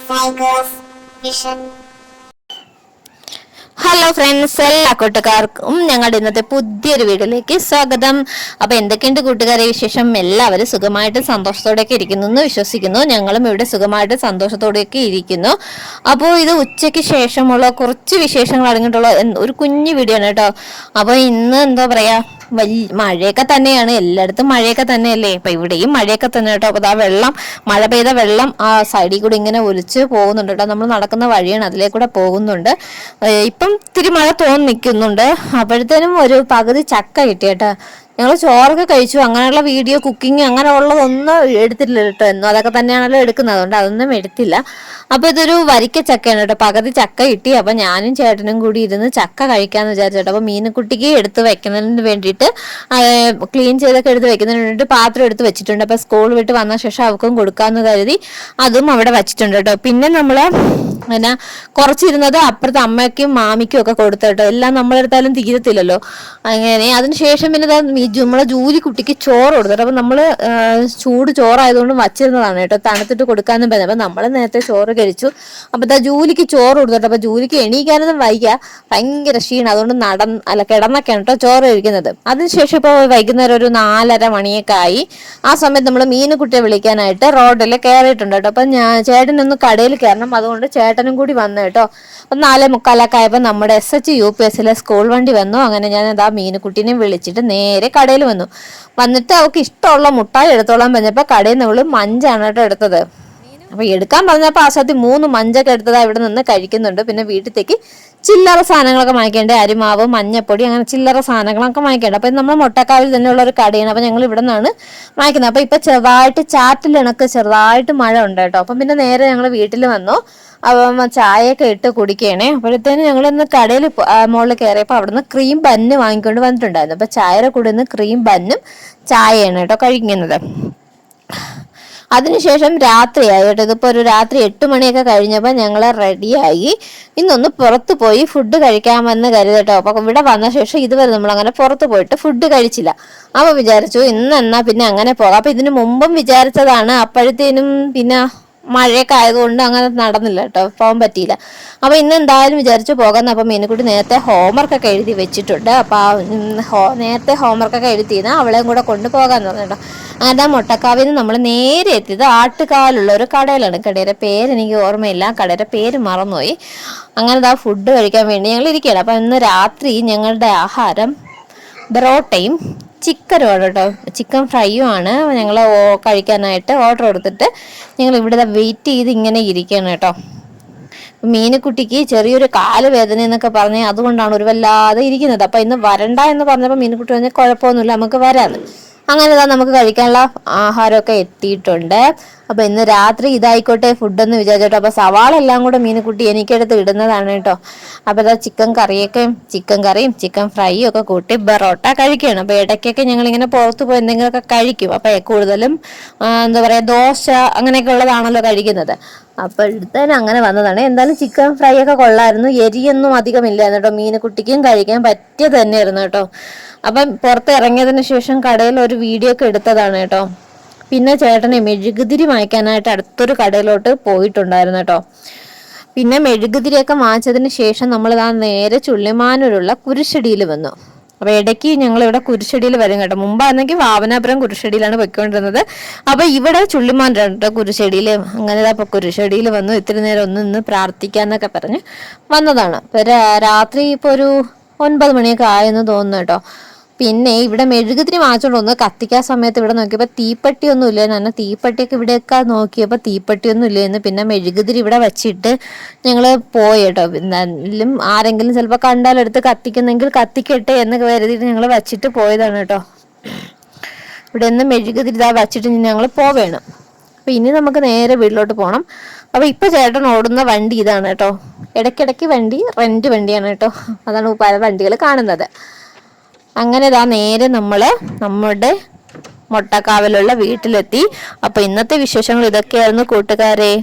Tigers Vision. Hello friends, എല്ലാ കൂട്ടുകാർക്കും ഞങ്ങളുടെ ഇന്നത്തെ പുതിയൊരു വീഡിയോയിലേക്ക് സ്വാഗതം. അപ്പൊ എന്തൊക്കെയുണ്ട് കൂട്ടുകാരെ വിശേഷം? എല്ലാവരും സുഖമായിട്ട് സന്തോഷത്തോടെയൊക്കെ ഇരിക്കുന്നു എന്ന് വിശ്വസിക്കുന്നു. ഞങ്ങളും ഇവിടെ സുഖമായിട്ട് സന്തോഷത്തോടെയൊക്കെ ഇരിക്കുന്നു. അപ്പോൾ ഇത് ഉച്ചയ്ക്ക് ശേഷമുള്ള കുറച്ച് വിശേഷങ്ങൾ അടങ്ങിയിട്ടുള്ള ഒരു കുഞ്ഞു വീഡിയോ ആണ് കേട്ടോ. അപ്പൊ ഇന്ന് എന്താ പറയാ, മഴയൊക്കെ തന്നെയാണ്, എല്ലായിടത്തും മഴയൊക്കെ തന്നെയല്ലേ. അപ്പൊ ഇവിടെയും മഴയൊക്കെ തന്നെ കേട്ടോ. അപ്പൊ മഴ പെയ്ത വെള്ളം ആ സൈഡിൽ കൂടി ഇങ്ങനെ ഒലിച്ച് പോകുന്നുണ്ട് കേട്ടോ. നമ്മൾ നടക്കുന്ന വഴിയാണ്, അതിലേക്കൂടെ പോകുന്നുണ്ട്. ഇപ്പം ഇത്തിരി മഴ തോന്നി നിൽക്കുന്നുണ്ട്. അപ്പോഴത്തേനും ഒരു പകുതി ചക്ക കിട്ടി കേട്ടോ. ഞങ്ങൾ ചോറൊക്കെ കഴിച്ചു. അങ്ങനെയുള്ള വീഡിയോ കുക്കിംഗ് അങ്ങനെ ഉള്ളതൊന്നും എടുത്തിട്ടില്ല കേട്ടോ. എന്നും അതൊക്കെ തന്നെയാണല്ലോ എടുക്കുന്നത്, അതുകൊണ്ട് അതൊന്നും എടുത്തില്ല. അപ്പൊ ഇതൊരു വരിക്ക ചക്കയാണ് കേട്ടോ. പകുതി ചക്ക കിട്ടി. അപ്പൊ ഞാനും ചേട്ടനും കൂടി ഇരുന്ന് ചക്ക കഴിക്കാന്ന് വിചാരിച്ചോട്ടോ. അപ്പൊ മീനുകുട്ടിക്ക് എടുത്ത് വെക്കുന്നതിന് വേണ്ടിയിട്ട്, ക്ലീൻ ചെയ്തൊക്കെ എടുത്ത് വെക്കുന്നതിന് വേണ്ടിയിട്ട് പാത്രം എടുത്ത് വെച്ചിട്ടുണ്ട്. അപ്പൊ സ്കൂൾ വിട്ട് വന്ന ശേഷം അവർക്കും കൊടുക്കാന്ന് കരുതി അതും അവിടെ വെച്ചിട്ടുണ്ട് കേട്ടോ. പിന്നെ നമ്മള് പിന്നെ കുറച്ചിരുന്നത് അപ്പുറത്തെ അമ്മയ്ക്കും മാമിക്കും ഒക്കെ കൊടുത്തേട്ടോ. എല്ലാം നമ്മളെടുത്താലും തീരത്തില്ലല്ലോ. അങ്ങനെ അതിനുശേഷം പിന്നെ നമ്മളെ ജൂലി കുട്ടിക്ക് ചോറ് കൊടുത്തിട്ട്, അപ്പൊ നമ്മള് ചൂട് ചോറായതുകൊണ്ട് വച്ചിരുന്നതാണ് കേട്ടോ, തണുത്തിട്ട് കൊടുക്കാനും പറ്റും. അപ്പൊ നമ്മള് നേരത്തെ ചോറ് കഴിച്ചു. അപ്പൊ ജൂലിക്ക് ചോറ് കൊടുത്തിട്ട്, അപ്പൊ ജൂലിക്ക് എണീക്കാനൊന്നും വയ്യ, ഭയങ്കര ക്ഷീണം. അതുകൊണ്ട് കിടന്നൊക്കെയാണ് കേട്ടോ ചോറ് കഴിക്കുന്നത്. അതിനുശേഷം ഇപ്പൊ വൈകുന്നേരം ഒരു 4:30 മണിയൊക്കെ ആയി. ആ സമയത്ത് നമ്മൾ മീനുകുട്ടിയെ വിളിക്കാനായിട്ട് റോഡിൽ കയറിയിട്ടുണ്ട് കേട്ടോ. അപ്പൊ ചേട്ടനൊന്ന് കടയിൽ കയറണം, അതുകൊണ്ട് ചേട്ടനും കൂടി വന്നു കേട്ടോ. അപ്പൊ 4:45 ആയപ്പോ നമ്മുടെ SH UPS സ്കൂൾ വണ്ടി വന്നു. അങ്ങനെ ഞാൻ അതാ മീനുകുട്ടീനെ വിളിച്ചിട്ട് നേരെ കടയിൽ വന്നിട്ട് അവൾക്ക് ഇഷ്ടമുള്ള മുട്ടായി എടുത്തോളാൻ പറഞ്ഞപ്പോ കടയിൽ നിന്ന് മഞ്ചാണ് കേട്ടോ എടുത്തത്. അപ്പൊ എടുക്കാൻ പറഞ്ഞപ്പോ ആശാത്തി 3 മഞ്ചൊക്കെ എടുത്തതാ ഇവിടെ നിന്ന് കഴിക്കുന്നുണ്ട്. പിന്നെ വീട്ടിലേക്ക് ചില്ലറ സാധനങ്ങളൊക്കെ വാങ്ങിക്കേണ്ടേ, അരിമാവ്, മഞ്ഞപ്പൊടി, അങ്ങനെ ചില്ലറ സാധനങ്ങളൊക്കെ വാങ്ങിക്കേണ്ടത്. അപ്പൊ നമ്മൾ മുട്ടക്കാവിൽ തന്നെയുള്ള ഒരു കടയാണ്. അപ്പൊ ഞങ്ങൾ ഇവിടെ നിന്നാണ് വാങ്ങിക്കുന്നത്. അപ്പൊ ഇപ്പൊ ചെറുതായിട്ട് മഴ ഉണ്ട് കേട്ടോ. അപ്പം പിന്നെ നേരെ ഞങ്ങൾ വീട്ടിൽ വന്നു. അപ്പം ചായയൊക്കെ ഇട്ട് കുടിക്കണേ. അപ്പോഴത്തേന് ഞങ്ങളിന്ന് കടയിൽ മുകളിൽ കയറിയപ്പോൾ അവിടുന്ന് ക്രീം ബന്ന് വാങ്ങിക്കൊണ്ട് വന്നിട്ടുണ്ടായിരുന്നു. അപ്പൊ ചായയുടെ കൂടെ നിന്ന് ക്രീം ബന്നും ചായയാണ് കേട്ടോ കഴിക്കുന്നത്. അതിനുശേഷം രാത്രിയായി കേട്ടോ. ഇതിപ്പോ ഒരു രാത്രി 8 മണിയൊക്കെ കഴിഞ്ഞപ്പോൾ ഞങ്ങൾ റെഡിയായി. ഇന്നൊന്ന് പുറത്ത് പോയി ഫുഡ് കഴിക്കാമെന്ന് കരുതട്ടോ. അപ്പൊ ഇവിടെ വന്ന ശേഷം ഇതുവരെ നമ്മൾ അങ്ങനെ പുറത്ത് പോയിട്ട് ഫുഡ് കഴിച്ചില്ല. അപ്പൊ വിചാരിച്ചു എന്നാ പിന്നെ അങ്ങനെ പോകാം. അപ്പൊ ഇതിനു മുമ്പും വിചാരിച്ചതാണ്. അപ്പോഴത്തേനും പിന്നെ മഴയൊക്കെ ആയതുകൊണ്ട് അങ്ങനെ നടന്നില്ല കേട്ടോ, പോകാൻ പറ്റിയില്ല. അപ്പൊ ഇന്ന് എന്തായാലും വിചാരിച്ചു പോകാന്ന്. അപ്പൊ മീനുകുട്ടി നേരത്തെ ഹോംവർക്കൊക്കെ എഴുതി വെച്ചിട്ടുണ്ട്. അപ്പൊ നേരത്തെ ഹോംവർക്കൊക്കെ എഴുതിയെന്ന് അവളെയും കൂടെ കൊണ്ടുപോകാന്ന് പറഞ്ഞിട്ടോ. അങ്ങനെ മുട്ടക്കാവിൽ നിന്ന് നമ്മൾ നേരെ എത്തിയത് ആട്ടുകാലുള്ള ഒരു കടയിലാണ്. കടയുടെ പേര് എനിക്ക് ഓർമ്മയില്ല, കടയുടെ പേര് മറന്നുപോയി. അങ്ങനെ ഫുഡ് കഴിക്കാൻ വേണ്ടി ഞങ്ങൾ ഇരിക്കുകയാണ്. അപ്പൊ ഇന്ന് രാത്രി ഞങ്ങളുടെ ആഹാരം പൊറോട്ടയും ചിക്കനുമാണ് കേട്ടോ. ചിക്കൻ ഫ്രൈയും ആണ് ഞങ്ങൾ കഴിക്കാനായിട്ട് ഓർഡർ കൊടുത്തിട്ട് ഞങ്ങൾ ഇവിടെ വെയിറ്റ് ചെയ്ത് ഇങ്ങനെ ഇരിക്കുകയാണ് കേട്ടോ. മീനുകുട്ടിക്ക് ചെറിയൊരു കാല് വേദന എന്നൊക്കെ പറഞ്ഞ് അതുകൊണ്ടാണ് ഒരു വല്ലാതെ ഇരിക്കുന്നത്. അപ്പൊ ഇന്ന് വരണ്ട എന്ന് പറഞ്ഞപ്പോൾ മീനുകുട്ടി പറഞ്ഞ കുഴപ്പമൊന്നുമില്ല, നമുക്ക് വരാന്ന്. അങ്ങനെ നമുക്ക് കഴിക്കാനുള്ള ആഹാരമൊക്കെ എത്തിയിട്ടുണ്ട്. അപ്പൊ ഇന്ന് രാത്രി ഇതായിക്കോട്ടെ ഫുഡ് എന്ന് വിചാരിച്ചോട്ടോ. അപ്പൊ സവാള എല്ലാം കൂടെ മീനുകുട്ടി എനിക്കെടുത്ത് ഇടുന്നതാണ് കേട്ടോ. അപ്പൊ ചിക്കൻ കറിയും ചിക്കൻ ഫ്രൈയും ഒക്കെ കൂട്ടി പൊറോട്ട കഴിക്കുകയാണ്. അപ്പൊ ഇടയ്ക്കൊക്കെ ഞങ്ങൾ ഇങ്ങനെ പുറത്ത് പോയി എന്തെങ്കിലുമൊക്കെ കഴിക്കും. അപ്പൊ കൂടുതലും എന്താ പറയാ, ദോശ അങ്ങനെയൊക്കെ ഉള്ളതാണല്ലോ കഴിക്കുന്നത്. അപ്പോഴത്തേന് അങ്ങനെ വന്നതാണ്. എന്തായാലും ചിക്കൻ ഫ്രൈ ഒക്കെ കൊള്ളായിരുന്നു, എരിയൊന്നും അധികം ഇല്ലായിരുന്നു കേട്ടോ. മീനുകുട്ടിക്കും കഴിക്കാൻ പറ്റിയത് തന്നെയായിരുന്നു കേട്ടോ. അപ്പം പുറത്ത് ഇറങ്ങിയതിന് ശേഷം കടയിൽ ഒരു വീഡിയോ ഒക്കെ എടുത്തതാണ് കേട്ടോ. പിന്നെ ചേട്ടനെ മെഴുകുതിരി വാങ്ങിക്കാനായിട്ട് അടുത്തൊരു കടയിലോട്ട് പോയിട്ടുണ്ടായിരുന്നു കേട്ടോ. പിന്നെ മെഴുകുതിരിയൊക്കെ വാങ്ങിച്ചതിന് ശേഷം നമ്മൾ നേരെ ചുള്ളിമാനൂരുള്ള കുരിശടിയിൽ വന്നു. അപ്പൊ ഇടയ്ക്ക് ഞങ്ങൾ ഇവിടെ കുരിശടിയിൽ വരും കേട്ടോ. മുമ്പാണെങ്കിൽ വാവനാപുരം കുരിശടിയിലാണ് പോയിക്കൊണ്ടിരുന്നത്. അപ്പൊ ഇവിടെ ചുള്ളിമാനാണ് കേട്ടോ കുരിശടിയിൽ. അങ്ങനെ ഇപ്പൊ കുരിശടിയിൽ വന്നു. ഇത്തിരി നേരം ഒന്ന് പ്രാർത്ഥിക്കാന്നൊക്കെ പറഞ്ഞ് വന്നതാണ്. രാത്രി ഇപ്പൊ ഒരു 9 മണിയൊക്കെ ആയെന്ന് തോന്നുന്നു കേട്ടോ. പിന്നെ ഇവിടെ മെഴുകുതിരി വാങ്ങിച്ചോണ്ട് വന്ന് കത്തിക്കാൻ സമയത്ത് ഇവിടെ നോക്കിയപ്പോൾ തീപ്പെട്ടിയൊന്നും ഇല്ല. ഞാൻ തീപ്പെട്ടിയൊക്കെ ഇവിടെയൊക്കെ നോക്കിയപ്പോൾ തീപ്പെട്ടിയൊന്നും ഇല്ലായിരുന്നു. പിന്നെ മെഴുകുതിരി ഇവിടെ വെച്ചിട്ട് ഞങ്ങൾ പോയി കേട്ടോ. എന്തായാലും ആരെങ്കിലും ചിലപ്പോൾ കണ്ടാലെടുത്ത് കത്തിക്കുന്നെങ്കിൽ കത്തിക്കട്ടെ എന്ന് കരുതിയിട്ട് ഞങ്ങൾ വെച്ചിട്ട് പോയതാണ് കേട്ടോ. ഇവിടെ നിന്ന് മെഴുകുതിരി വെച്ചിട്ട് ഞങ്ങൾ പോവേണം. അപ്പൊ ഇനി നമുക്ക് നേരെ വീട്ടിലോട്ട് പോകണം. അപ്പൊ ഇപ്പൊ ചേട്ടൻ ഓടുന്ന വണ്ടി ഇതാണ് കേട്ടോ. ഇടയ്ക്കിടയ്ക്ക് റെന്റ് വണ്ടിയാണ് കേട്ടോ. അതാണ് പല വണ്ടികൾ കാണുന്നത്. അങ്ങനെ നേരെ നമ്മുടെ മൊട്ടക്കാവിലുള്ള വീട്ടിലെത്തി. അപ്പൊ ഇന്നത്തെ വിശേഷങ്ങൾ ഇതൊക്കെയായിരുന്നു കൂട്ടുകാരെ.